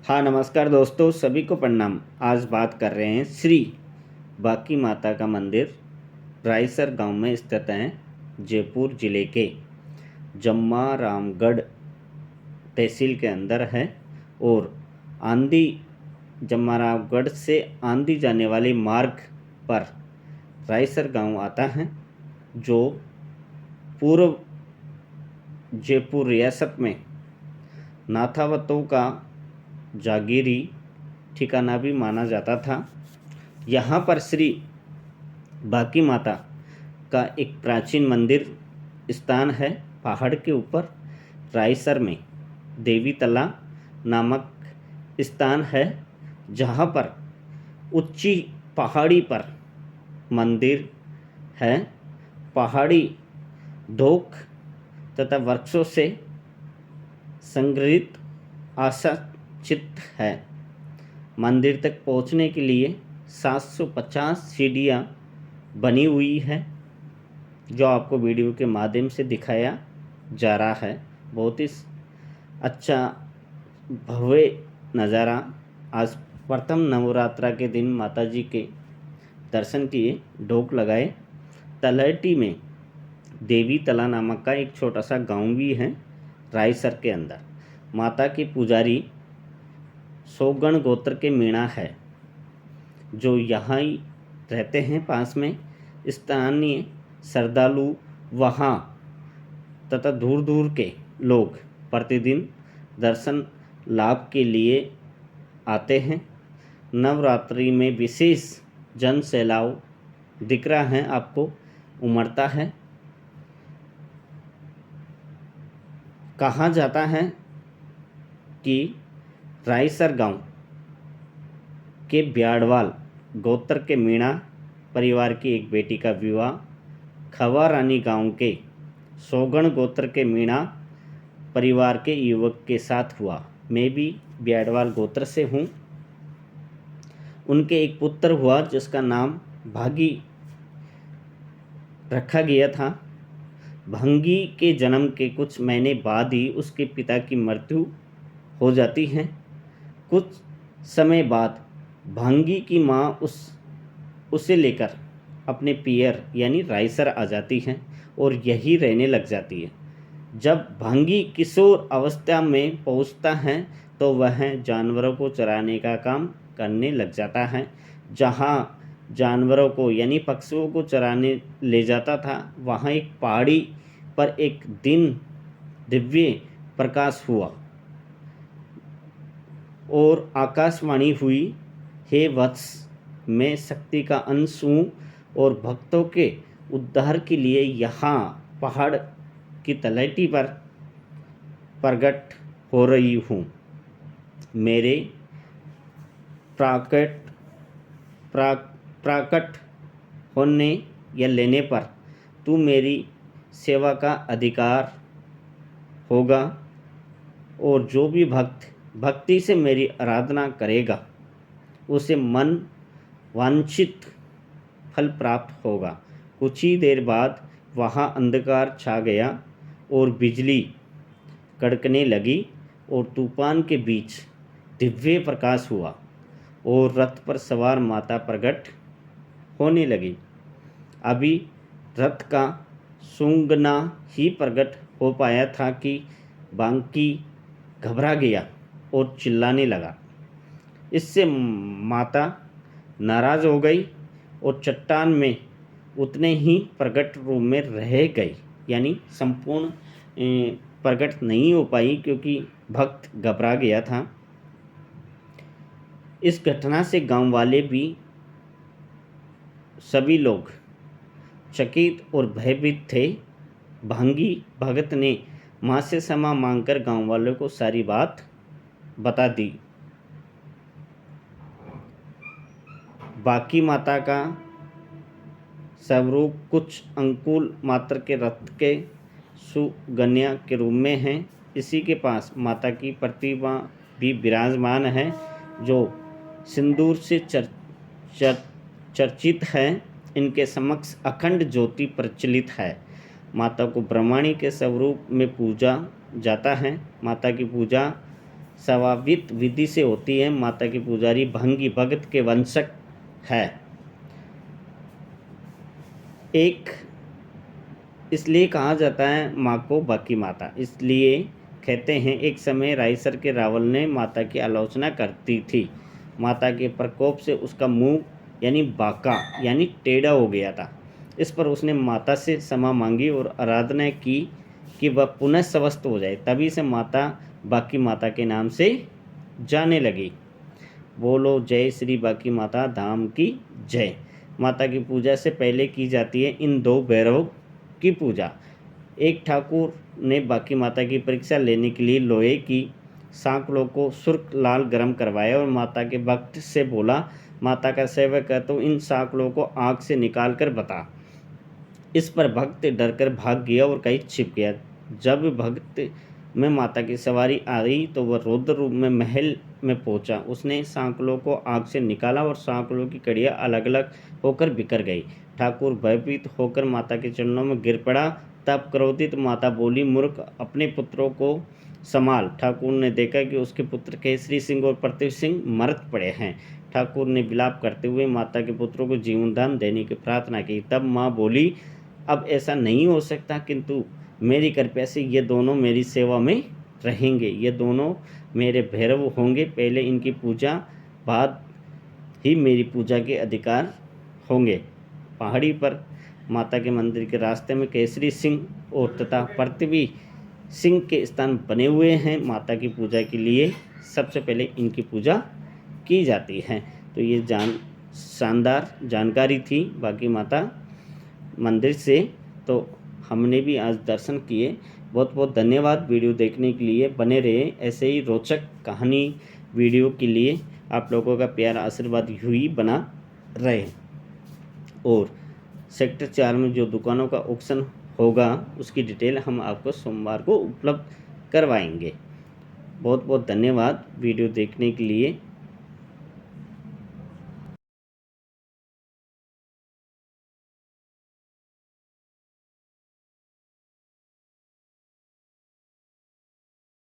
हाँ नमस्कार दोस्तों, सभी को प्रणाम। आज बात कर रहे हैं श्री बाकी माता का मंदिर रायसर गांव में स्थित है। जयपुर जिले के जम्मारामगढ़ तहसील के अंदर है। और आंधी जम्मारामगढ़ से आंधी जाने वाले मार्ग पर रायसर गांव आता है, जो पूर्व जयपुर रियासत में नाथावतों का जागीरी ठिकाना भी माना जाता था। यहाँ पर श्री बाकी माता का एक प्राचीन मंदिर स्थान है। पहाड़ के ऊपर रायसर में देवी तला नामक स्थान है, जहाँ पर ऊंची पहाड़ी पर मंदिर है। पहाड़ी ढोक तथा वृक्षों से संग्रहित आसाचित है। मंदिर तक पहुंचने के लिए 750 सीढ़ियाँ बनी हुई है, जो आपको वीडियो के माध्यम से दिखाया जा रहा है। बहुत ही अच्छा भव्य नज़ारा। आज प्रथम नवरात्रा के दिन माता जी के दर्शन किए, ढोक लगाए। तलहटी में देवी तला नामक का एक छोटा सा गांव भी है रायसर के अंदर। माता के पुजारी सोगण गोत्र के मीणा है, जो यहाँ ही रहते हैं। पास में स्थानीय श्रद्धालु वहाँ तथा दूर दूर के लोग प्रतिदिन दर्शन लाभ के लिए आते हैं। नवरात्रि में विशेष जन सैलाव दिख रहा है, आपको उमड़ता है। कहा जाता है कि रायसर गांव के ब्याड़वाल गोत्र के मीणा परिवार की एक बेटी का विवाह खवारानी गांव के सोगण गोत्र के मीणा परिवार के युवक के साथ हुआ। मैं भी ब्याड़वाल गोत्र से हूँ। उनके एक पुत्र हुआ, जिसका नाम भागी रखा गया था। भंगी के जन्म के कुछ महीने बाद ही उसके पिता की मृत्यु हो जाती है। कुछ समय बाद भांगी की माँ उसे लेकर अपने पियर यानी रायसर आ जाती है और यही रहने लग जाती है। जब भांगी किशोर अवस्था में पहुंचता है तो वह जानवरों को चराने का काम करने लग जाता है। जहाँ जानवरों को यानी पक्षियों को चराने ले जाता था, वहाँ एक पहाड़ी पर एक दिन दिव्य प्रकाश हुआ और आकाशवाणी हुई, हे वत्स, मैं शक्ति का अंश हूँ और भक्तों के उद्धार के लिए यहाँ पहाड़ की तलहटी पर प्रकट हो रही हूँ। मेरे प्राकट होने या लेने पर तू मेरी सेवा का अधिकार होगा, और जो भी भक्त भक्ति से मेरी आराधना करेगा उसे मन वांछित फल प्राप्त होगा। कुछ ही देर बाद वहाँ अंधकार छा गया और बिजली कड़कने लगी और तूफान के बीच दिव्य प्रकाश हुआ और रथ पर सवार माता प्रकट होने लगी। अभी रथ का सूंघना ही प्रकट हो पाया था कि बांकी घबरा गया और चिल्लाने लगा। इससे माता नाराज हो गई और चट्टान में उतने ही प्रकट रूप में रह गई, यानी संपूर्ण प्रकट नहीं हो पाई क्योंकि भक्त घबरा गया था। इस घटना से गांव वाले भी सभी लोग चकित और भयभीत थे। भांगी भगत ने माँ से क्षमा मांगकर गांव वालों को सारी बात बता दी। बाकी माता का स्वरूप कुछ अंकुल मात्र के रथ के सुगन्या के रूप में है। इसी के पास माता की प्रतिमा भी विराजमान है, जो सिंदूर से चर्चित है। इनके समक्ष अखंड ज्योति प्रचलित है। माता को ब्रह्मणी के स्वरूप में पूजा जाता है। माता की पूजा स्वाभाविक विधि से होती है। माता की पुजारी भंगी भगत के वंशक है। एक इसलिए कहा जाता है माँ को बाकी माता, इसलिए कहते हैं एक समय रायसर के रावल ने माता की आलोचना करती थी। माता के प्रकोप से उसका मुंह यानी बाका यानी टेढ़ा हो गया था। इस पर उसने माता से क्षमा मांगी और आराधना की कि वह पुनः स्वस्थ हो जाए। तभी से माता बाकी माता के नाम से जाने लगी। बोलो जय श्री बाकी माता धाम की जय। माता की पूजा से पहले की जाती है इन दो भैरव की पूजा। एक ठाकुर ने बाकी माता की परीक्षा लेने के लिए लोहे की सांकलों को सुर्ख लाल गर्म करवाया और माता के भक्त से बोला, माता का सेवक है तो इन सांकलों को आँख से निकाल कर बता। इस पर भक्त डरकर भाग गया और कहीं छिप गया। जब भक्त में माता की सवारी आई तो वह रौद्र रूप में महल में पहुंचा। उसने सांकलों को आग से निकाला और सांकलों की कड़ियाँ अलग अलग होकर बिखर गई। ठाकुर भयभीत होकर माता के चरणों में गिर पड़ा। तब क्रोधित माता बोली, मूर्ख, अपने पुत्रों को संभाल। ठाकुर ने देखा कि उसके पुत्र केसरी सिंह और पृथ्वी सिंह मरत पड़े हैं। ठाकुर ने विलाप करते हुए माता के पुत्रों को जीवन दान देने की प्रार्थना की। तब माँ बोली, अब ऐसा नहीं हो सकता, किंतु मेरी कृपा से ये दोनों मेरी सेवा में रहेंगे। ये दोनों मेरे भैरव होंगे। पहले इनकी पूजा, बाद ही मेरी पूजा के अधिकार होंगे। पहाड़ी पर माता के मंदिर के रास्ते में केसरी सिंह और तथा पृथ्वी सिंह के स्थान बने हुए हैं। माता की पूजा के लिए सबसे पहले इनकी पूजा की जाती है। तो ये शानदार जानकारी थी बाकी माता मंदिर से। तो हमने भी आज दर्शन किए। बहुत बहुत धन्यवाद वीडियो देखने के लिए। बने रहे ऐसे ही रोचक कहानी वीडियो के लिए। आप लोगों का प्यार आशीर्वाद यूं ही बना रहे। और सेक्टर 4 में जो दुकानों का ऑक्शन होगा उसकी डिटेल हम आपको सोमवार को उपलब्ध करवाएंगे। बहुत बहुत धन्यवाद वीडियो देखने के लिए।